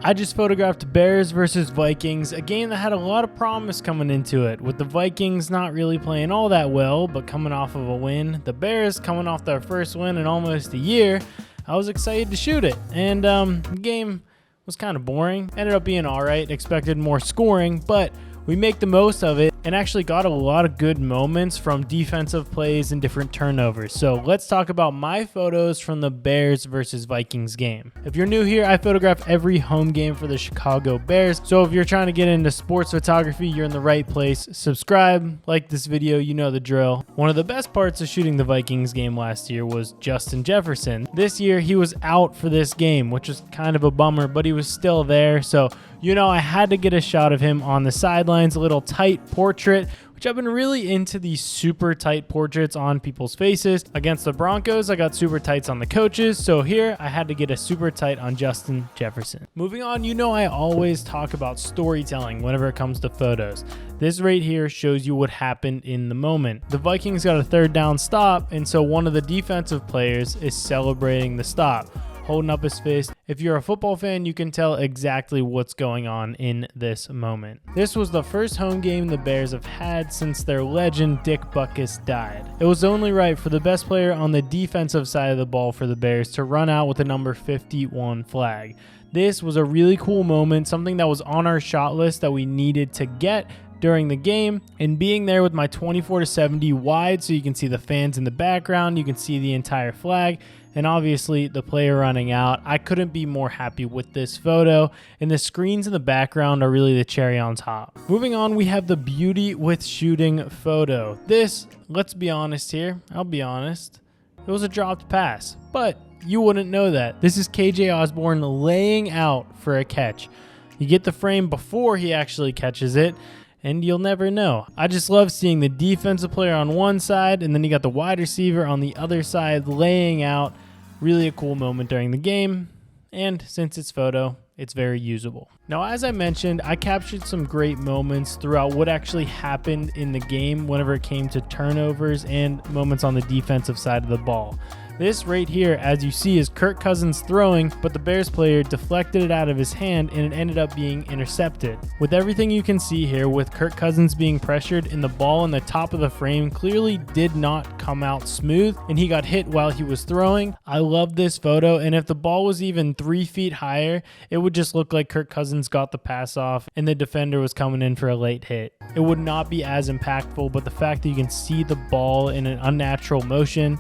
I just photographed Bears versus Vikings, a game that had a lot of promise coming into it, with the Vikings not really playing all that well, but coming off of a win. The Bears coming off their first win in almost a year. I was excited to shoot it, and the game was kind of boring. Ended up being all right, expected more scoring, but we make the most of it and actually got a lot of good moments from defensive plays and different turnovers. So let's talk about my photos from the Bears versus Vikings game. If you're new here, I photograph every home game for the Chicago Bears. So if you're trying to get into sports photography, you're in the right place. Subscribe, like this video, you know the drill. One of the best parts of shooting the Vikings game last year was Justin Jefferson. This year, he was out for this game, which was kind of a bummer, but he was still there. So I had to get a shot of him on the sidelines, a little tight portrait, which I've been really into these super tight portraits on people's faces. Against the Broncos, I got super tights on the coaches, so here I had to get a super tight on Justin Jefferson. Moving on, I always talk about storytelling whenever it comes to photos. This right here shows you what happened in the moment. The Vikings got a third down stop, and so one of the defensive players is celebrating the stop, holding up his fist. If you're a football fan, you can tell exactly what's going on in this moment. This was the first home game the Bears have had since their legend Dick Butkus died. It was only right for the best player on the defensive side of the ball for the Bears to run out with a number 51 flag. This was a really cool moment, something that was on our shot list that we needed to get during the game, and being there with my 24-70 wide so you can see the fans in the background, you can see the entire flag, and obviously the player running out. I couldn't be more happy with this photo, and the screens in the background are really the cherry on top. Moving on, we have the beauty with shooting photo. This, let's be honest here, I'll be honest, it was a dropped pass, but you wouldn't know that. This is KJ Osborne laying out for a catch. You get the frame before he actually catches it, and you'll never know. I just love seeing the defensive player on one side, and then you got the wide receiver on the other side laying out. Really a cool moment during the game, and since it's photo, it's very usable. Now, as I mentioned, I captured some great moments throughout what actually happened in the game whenever it came to turnovers and moments on the defensive side of the ball. This right here, as you see, is Kirk Cousins throwing, but the Bears player deflected it out of his hand and it ended up being intercepted. With everything you can see here, with Kirk Cousins being pressured and the ball in the top of the frame clearly did not come out smooth, and he got hit while he was throwing. I love this photo, and if the ball was even 3 feet higher, it would just look like Kirk Cousins got the pass off and the defender was coming in for a late hit. It would not be as impactful, but the fact that you can see the ball in an unnatural motion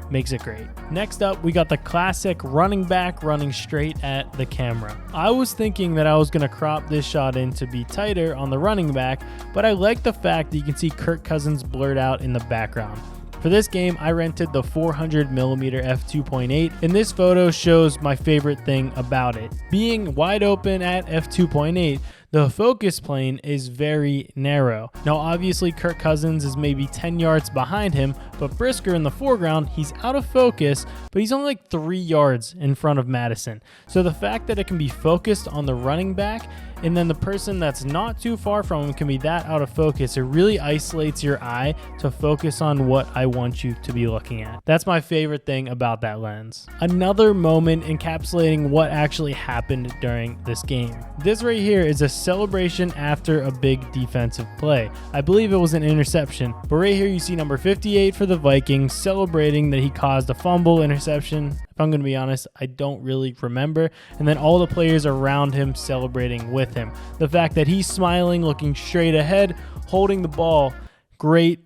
makes it great. Next up, we got the classic running back running straight at the camera. I was thinking that I was going to crop this shot in to be tighter on the running back, but I like the fact that you can see Kirk Cousins blurred out in the background. For this game, I rented the 400mm f2.8, and this photo shows my favorite thing about it. Being wide open at f2.8, the focus plane is very narrow. Now, obviously, Kirk Cousins is maybe 10 yards behind him, but Brisker in the foreground, he's out of focus, but he's only like 3 yards in front of Madison. So the fact that it can be focused on the running back, and then the person that's not too far from him can be that out of focus, it really isolates your eye to focus on what I want you to be looking at. That's my favorite thing about that lens. Another moment encapsulating what actually happened during this game. This right here is a celebration after a big defensive play. I believe it was an interception, but right here you see number 58 for the Vikings celebrating that he caused a fumble interception. If I'm going to be honest, I don't really remember. And then all the players around him celebrating with him. The fact that he's smiling, looking straight ahead, holding the ball, great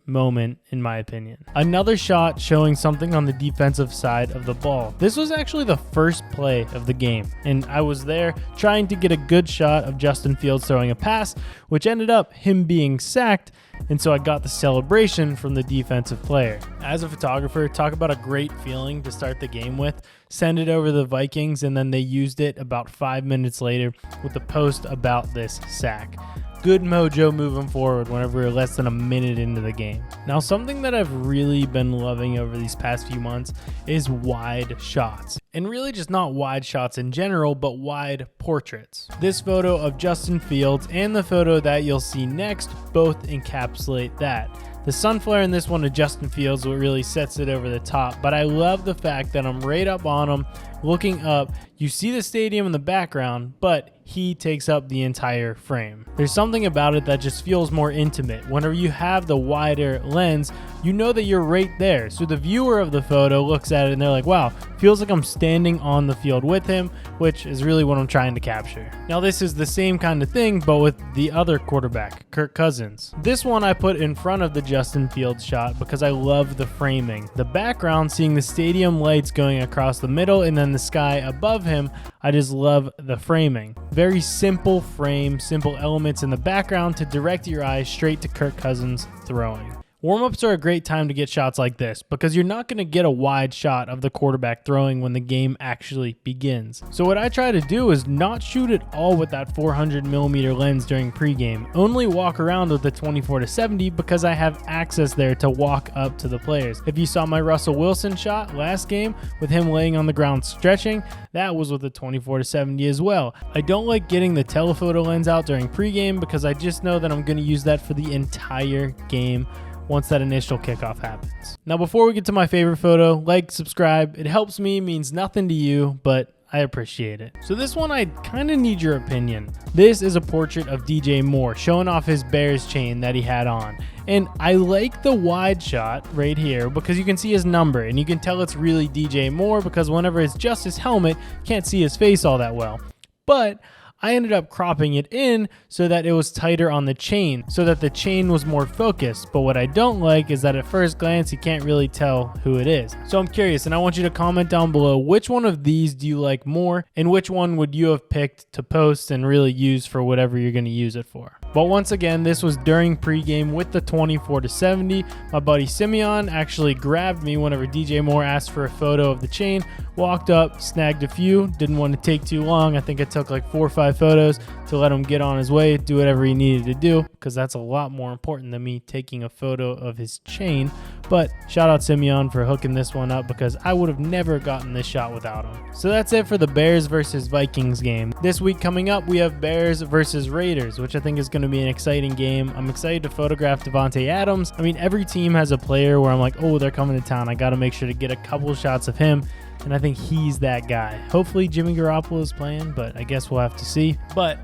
moment in my opinion. Another shot showing something on the defensive side of the ball. This was actually the first play of the game, and I was there trying to get a good shot of Justin Fields throwing a pass, which ended up him being sacked, and so I got the celebration from the defensive player. As a photographer, talk about a great feeling to start the game with. Send it over to the Vikings, and then they used it about 5 minutes later with a post about this sack. Good mojo moving forward whenever we're less than a minute into the game. Now, something that I've really been loving over these past few months is wide shots. And really just not wide shots in general, but wide portraits. This photo of Justin Fields and the photo that you'll see next both encapsulate that. The sunflare in this one of Justin Fields what really sets it over the top, but I love the fact that I'm right up on him looking up, you see the stadium in the background, but he takes up the entire frame. There's something about it that just feels more intimate. Whenever you have the wider lens, you know that you're right there. So the viewer of the photo looks at it and they're like, wow, feels like I'm standing on the field with him, which is really what I'm trying to capture. Now this is the same kind of thing, but with the other quarterback, Kirk Cousins. This one I put in front of the Justin Fields shot because I love the framing. The background, seeing the stadium lights going across the middle and then the sky above him, I just love the framing. Very simple frame, simple elements in the background to direct your eyes straight to Kirk Cousins throwing. Warm-ups are a great time to get shots like this because you're not going to get a wide shot of the quarterback throwing when the game actually begins. So what I try to do is not shoot it all with that 400mm lens during pregame, only walk around with the 24-70 because I have access there to walk up to the players. If you saw my Russell Wilson shot last game with him laying on the ground stretching, that was with the 24-70 as well. I don't like getting the telephoto lens out during pregame because I just know that I'm going to use that for the entire game once that initial kickoff happens. Now before we get to my favorite photo, like, subscribe. It helps me, means nothing to you, but I appreciate it. So this one I kind of need your opinion. This is a portrait of DJ Moore showing off his Bears chain that he had on. And I like the wide shot right here because you can see his number and you can tell it's really DJ Moore because whenever it's just his helmet, you can't see his face all that well. But I ended up cropping it in so that it was tighter on the chain, so that the chain was more focused. But what I don't like is that at first glance, you can't really tell who it is. So I'm curious, and I want you to comment down below, which one of these do you like more, and which one would you have picked to post and really use for whatever you're going to use it for? But once again, this was during pregame with the 24-70. My buddy Simeon actually grabbed me whenever DJ Moore asked for a photo of the chain, walked up, snagged a few, didn't want to take too long. I think it took like 4 or 5 photos to let him get on his way, do whatever he needed to do, because that's a lot more important than me taking a photo of his chain. But shout out Simeon for hooking this one up because I would have never gotten this shot without him. So that's it for the Bears versus Vikings game. This week coming up, we have Bears versus Raiders, which I think is going to be an exciting game. I'm excited to photograph Davante Adams. I mean, every team has a player where I'm like, oh, they're coming to town. I got to make sure to get a couple shots of him. And I think he's that guy. Hopefully Jimmy Garoppolo is playing, but I guess we'll have to see. But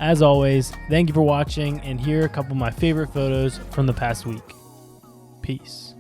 as always, thank you for watching, and here are a couple of my favorite photos from the past week. Peace.